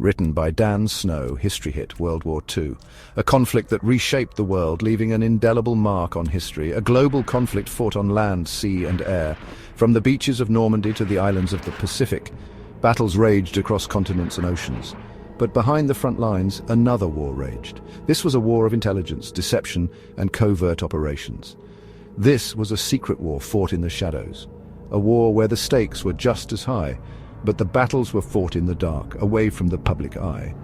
written by Dan Snow, history hit World War II. A conflict that reshaped the world, leaving an indelible mark on history. A global conflict fought on land, sea and air. From the beaches of Normandy to the islands of the Pacific, battles raged across continents and oceans. But behind the front lines, another war raged. This was a war of intelligence, deception and covert operations. This was a secret war fought in the shadows. A war where the stakes were just as high, but the battles were fought in the dark, away from the public eye.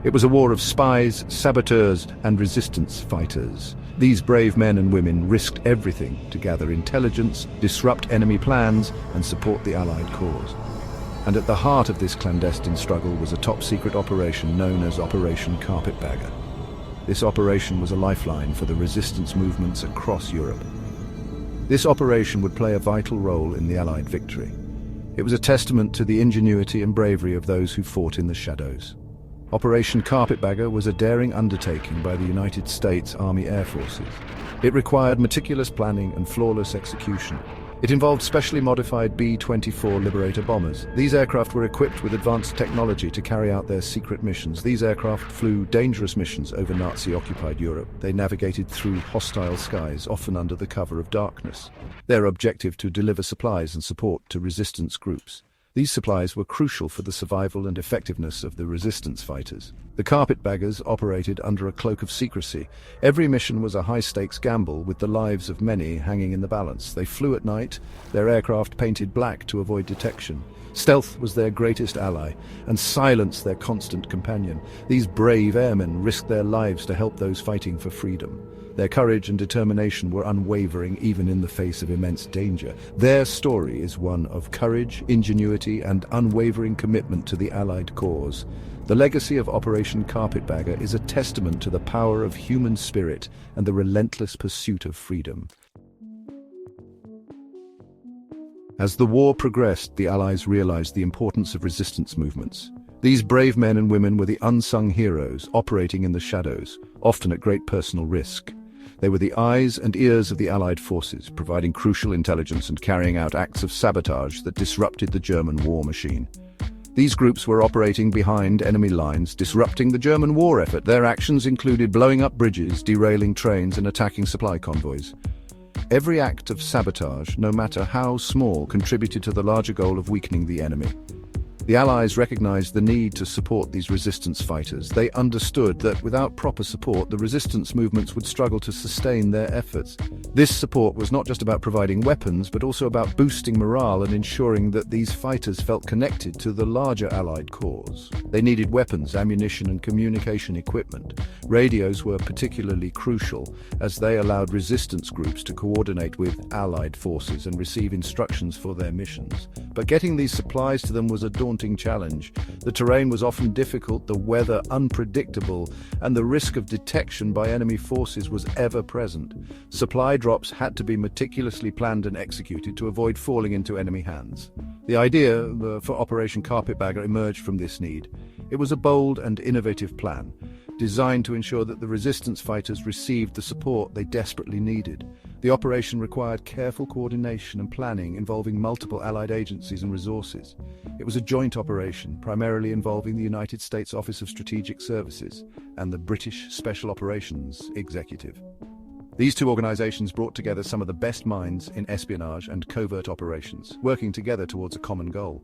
It was a war of spies, saboteurs, and resistance fighters. These brave men and women risked everything to gather intelligence, disrupt enemy plans, and support the Allied cause. And at the heart of this clandestine struggle was a top-secret operation known as Operation Carpetbagger. This operation was a lifeline for the resistance movements across Europe. This operation would play a vital role in the Allied victory. It was a testament to the ingenuity and bravery of those who fought in the shadows. Operation Carpetbagger was a daring undertaking by the United States Army Air Forces. It required meticulous planning and flawless execution. It involved specially modified B-24 Liberator bombers. These aircraft were equipped with advanced technology to carry out their secret missions. These aircraft flew dangerous missions over Nazi-occupied Europe. They navigated through hostile skies, often under the cover of darkness. Their objective to deliver supplies and support to resistance groups. These supplies were crucial for the survival and effectiveness of the resistance fighters. The carpetbaggers operated under a cloak of secrecy. Every mission was a high-stakes gamble, with the lives of many hanging in the balance. They flew at night, their aircraft painted black to avoid detection. Stealth was their greatest ally, and silence their constant companion. These brave airmen risked their lives to help those fighting for freedom. Their courage and determination were unwavering even in the face of immense danger. Their story is one of courage, ingenuity, and unwavering commitment to the Allied cause. The legacy of Operation Carpetbagger is a testament to the power of human spirit and the relentless pursuit of freedom. As the war progressed, the Allies realized the importance of resistance movements. These brave men and women were the unsung heroes, operating in the shadows, often at great personal risk. They were the eyes and ears of the Allied forces, providing crucial intelligence and carrying out acts of sabotage that disrupted the German war machine. These groups were operating behind enemy lines, disrupting the German war effort. Their actions included blowing up bridges, derailing trains, and attacking supply convoys. Every act of sabotage, no matter how small, contributed to the larger goal of weakening the enemy. The Allies recognized the need to support these resistance fighters. They understood that without proper support, the resistance movements would struggle to sustain their efforts. This support was not just about providing weapons, but also about boosting morale and ensuring that these fighters felt connected to the larger Allied cause. They needed weapons, ammunition, and communication equipment. Radios were particularly crucial, as they allowed resistance groups to coordinate with Allied forces and receive instructions for their missions. But getting these supplies to them was a daunting challenge. The terrain was often difficult, the weather unpredictable, and the risk of detection by enemy forces was ever present. Supply drops had to be meticulously planned and executed to avoid falling into enemy hands. The idea for Operation Carpetbagger emerged from this need. It was a bold and innovative plan, designed to ensure that the resistance fighters received the support they desperately needed. The operation required careful coordination and planning involving multiple Allied agencies and resources. It was a joint operation, primarily involving the United States Office of Strategic Services and the British Special Operations Executive. These two organizations brought together some of the best minds in espionage and covert operations, working together towards a common goal.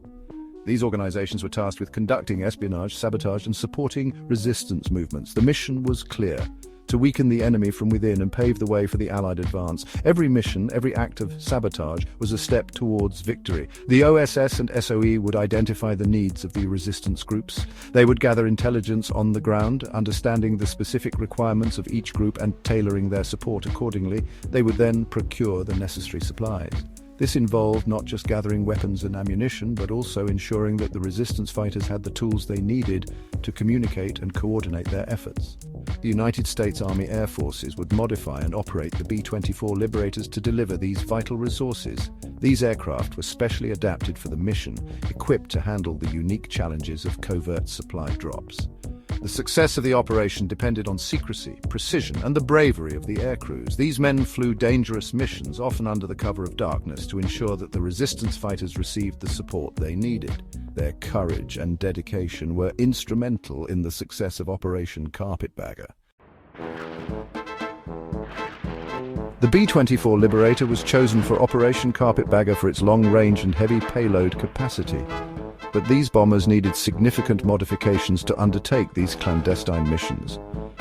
These organizations were tasked with conducting espionage, sabotage, and supporting resistance movements. The mission was clear: to weaken the enemy from within and pave the way for the Allied advance. Every mission, every act of sabotage was a step towards victory. The OSS and SOE would identify the needs of the resistance groups. They would gather intelligence on the ground, understanding the specific requirements of each group and tailoring their support accordingly. They would then procure the necessary supplies. This involved not just gathering weapons and ammunition, but also ensuring that the resistance fighters had the tools they needed to communicate and coordinate their efforts. The United States Army Air Forces would modify and operate the B-24 Liberators to deliver these vital resources. These aircraft were specially adapted for the mission, equipped to handle the unique challenges of covert supply drops. The success of the operation depended on secrecy, precision, and the bravery of the aircrews. These men flew dangerous missions, often under the cover of darkness, to ensure that the resistance fighters received the support they needed. Their courage and dedication were instrumental in the success of Operation Carpetbagger. The B-24 Liberator was chosen for Operation Carpetbagger for its long range and heavy payload capacity. But these bombers needed significant modifications to undertake these clandestine missions.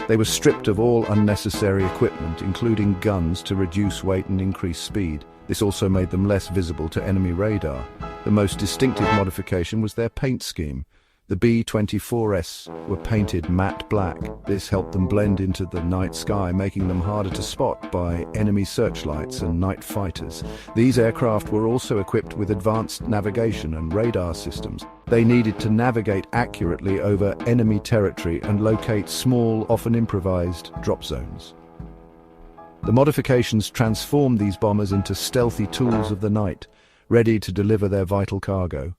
They were stripped of all unnecessary equipment, including guns, to reduce weight and increase speed. This also made them less visible to enemy radar. The most distinctive modification was their paint scheme. The B-24s were painted matte black. This helped them blend into the night sky, making them harder to spot by enemy searchlights and night fighters. These aircraft were also equipped with advanced navigation and radar systems. They needed to navigate accurately over enemy territory and locate small, often improvised, drop zones. The modifications transformed these bombers into stealthy tools of the night, ready to deliver their vital cargo.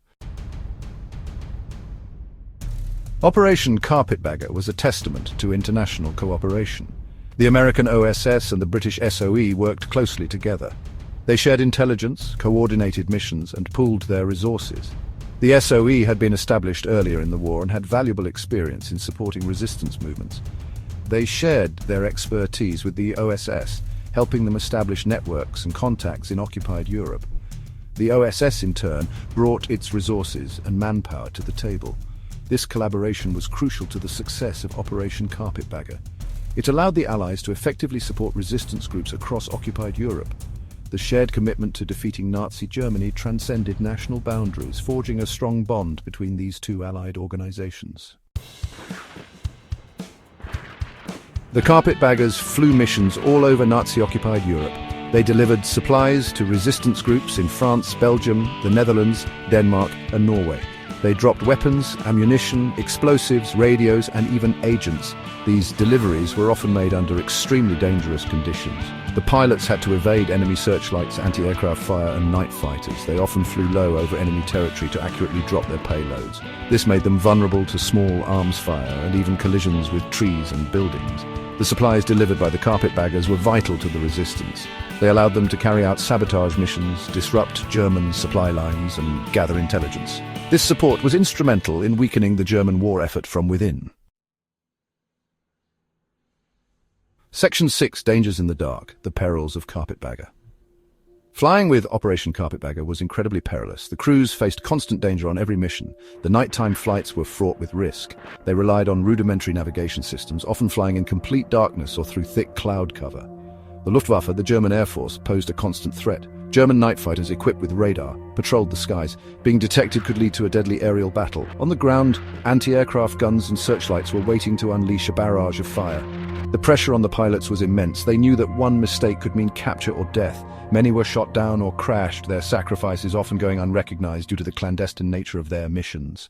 Operation Carpetbagger was a testament to international cooperation. The American OSS and the British SOE worked closely together. They shared intelligence, coordinated missions, and pooled their resources. The SOE had been established earlier in the war and had valuable experience in supporting resistance movements. They shared their expertise with the OSS, helping them establish networks and contacts in occupied Europe. The OSS, in turn, brought its resources and manpower to the table. This collaboration was crucial to the success of Operation Carpetbagger. It allowed the Allies to effectively support resistance groups across occupied Europe. The shared commitment to defeating Nazi Germany transcended national boundaries, forging a strong bond between these two Allied organizations. The Carpetbaggers flew missions all over Nazi-occupied Europe. They delivered supplies to resistance groups in France, Belgium, the Netherlands, Denmark, and Norway. They dropped weapons, ammunition, explosives, radios, and even agents. These deliveries were often made under extremely dangerous conditions. The pilots had to evade enemy searchlights, anti-aircraft fire, and night fighters. They often flew low over enemy territory to accurately drop their payloads. This made them vulnerable to small arms fire and even collisions with trees and buildings. The supplies delivered by the Carpetbaggers were vital to the resistance. They allowed them to carry out sabotage missions, disrupt German supply lines, and gather intelligence. This support was instrumental in weakening the German war effort from within. Section 6: Dangers in the Dark, the Perils of Carpetbagger. Flying with Operation Carpetbagger was incredibly perilous. The crews faced constant danger on every mission. The nighttime flights were fraught with risk. They relied on rudimentary navigation systems, often flying in complete darkness or through thick cloud cover. The Luftwaffe, the German Air Force, posed a constant threat. German night fighters equipped with radar patrolled the skies. Being detected could lead to a deadly aerial battle. On the ground, anti-aircraft guns and searchlights were waiting to unleash a barrage of fire. The pressure on the pilots was immense. They knew that one mistake could mean capture or death. Many were shot down or crashed, their sacrifices often going unrecognized due to the clandestine nature of their missions.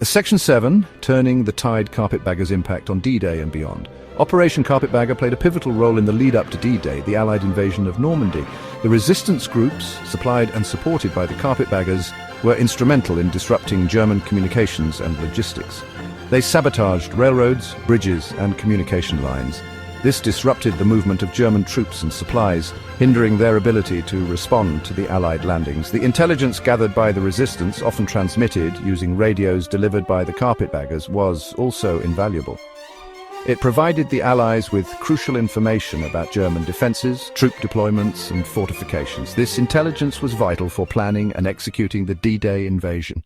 Section 7: Turning the tide, Carpetbagger's impact on D-Day and beyond. Operation Carpetbagger played a pivotal role in the lead-up to D-Day, the Allied invasion of Normandy. The resistance groups, supplied and supported by the Carpetbaggers, were instrumental in disrupting German communications and logistics. They sabotaged railroads, bridges, and communication lines. This disrupted the movement of German troops and supplies, hindering their ability to respond to the Allied landings. The intelligence gathered by the resistance, often transmitted using radios delivered by the Carpetbaggers, was also invaluable. It provided the Allies with crucial information about German defenses, troop deployments, and fortifications. This intelligence was vital for planning and executing the D-Day invasion.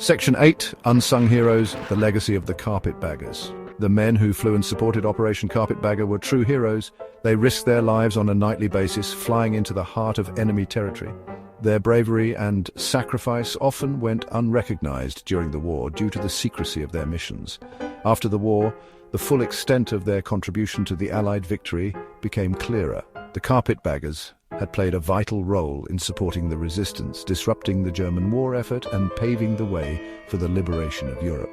Section 8: Unsung Heroes, the Legacy of the Carpetbaggers. The men who flew and supported Operation Carpetbagger were true heroes. They risked their lives on a nightly basis, flying into the heart of enemy territory. Their bravery and sacrifice often went unrecognized during the war due to the secrecy of their missions. After the war, the full extent of their contribution to the Allied victory became clearer. The Carpetbaggers had played a vital role in supporting the resistance, disrupting the German war effort, and paving the way for the liberation of Europe.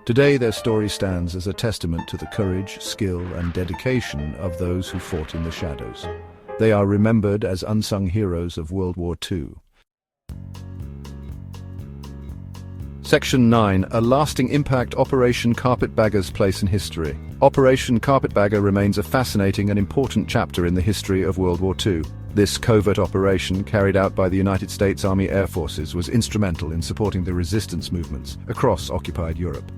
Today, their story stands as a testament to the courage, skill, and dedication of those who fought in the shadows. They are remembered as unsung heroes of World War II. Section 9: A Lasting Impact, Operation Carpetbagger's Place in History. Operation Carpetbagger remains a fascinating and important chapter in the history of World War II. This covert operation, carried out by the United States Army Air Forces, was instrumental in supporting the resistance movements across occupied Europe.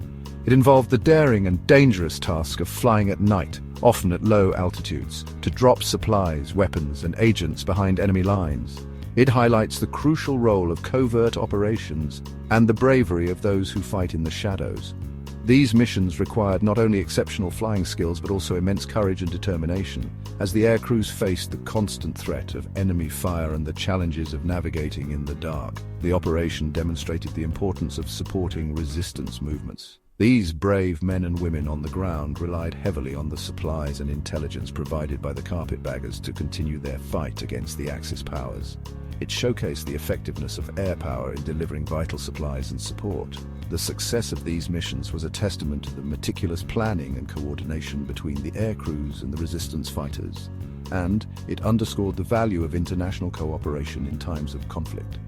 It involved the daring and dangerous task of flying at night, often at low altitudes, to drop supplies, weapons, and agents behind enemy lines. It highlights the crucial role of covert operations and the bravery of those who fight in the shadows. These missions required not only exceptional flying skills but also immense courage and determination, as the air crews faced the constant threat of enemy fire and the challenges of navigating in the dark. The operation demonstrated the importance of supporting resistance movements. These brave men and women on the ground relied heavily on the supplies and intelligence provided by the carpetbaggers to continue their fight against the Axis powers. It showcased the effectiveness of air power in delivering vital supplies and support. The success of these missions was a testament to the meticulous planning and coordination between the air crews and the resistance fighters, and it underscored the value of international cooperation in times of conflict.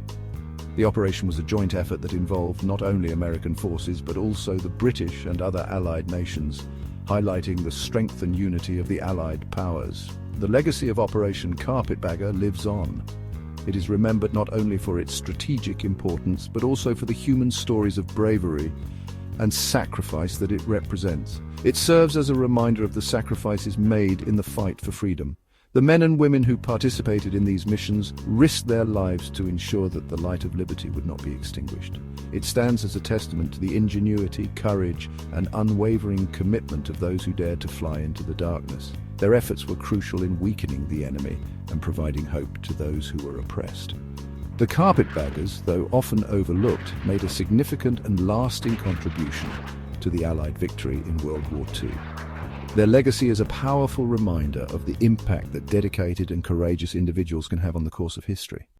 The operation was a joint effort that involved not only American forces but also the British and other Allied nations, highlighting the strength and unity of the Allied powers. The legacy of Operation Carpetbagger lives on. It is remembered not only for its strategic importance but also for the human stories of bravery and sacrifice that it represents. It serves as a reminder of the sacrifices made in the fight for freedom. The men and women who participated in these missions risked their lives to ensure that the light of liberty would not be extinguished. It stands as a testament to the ingenuity, courage, and unwavering commitment of those who dared to fly into the darkness. Their efforts were crucial in weakening the enemy and providing hope to those who were oppressed. The carpetbaggers, though often overlooked, made a significant and lasting contribution to the Allied victory in World War II. Their legacy is a powerful reminder of the impact that dedicated and courageous individuals can have on the course of history.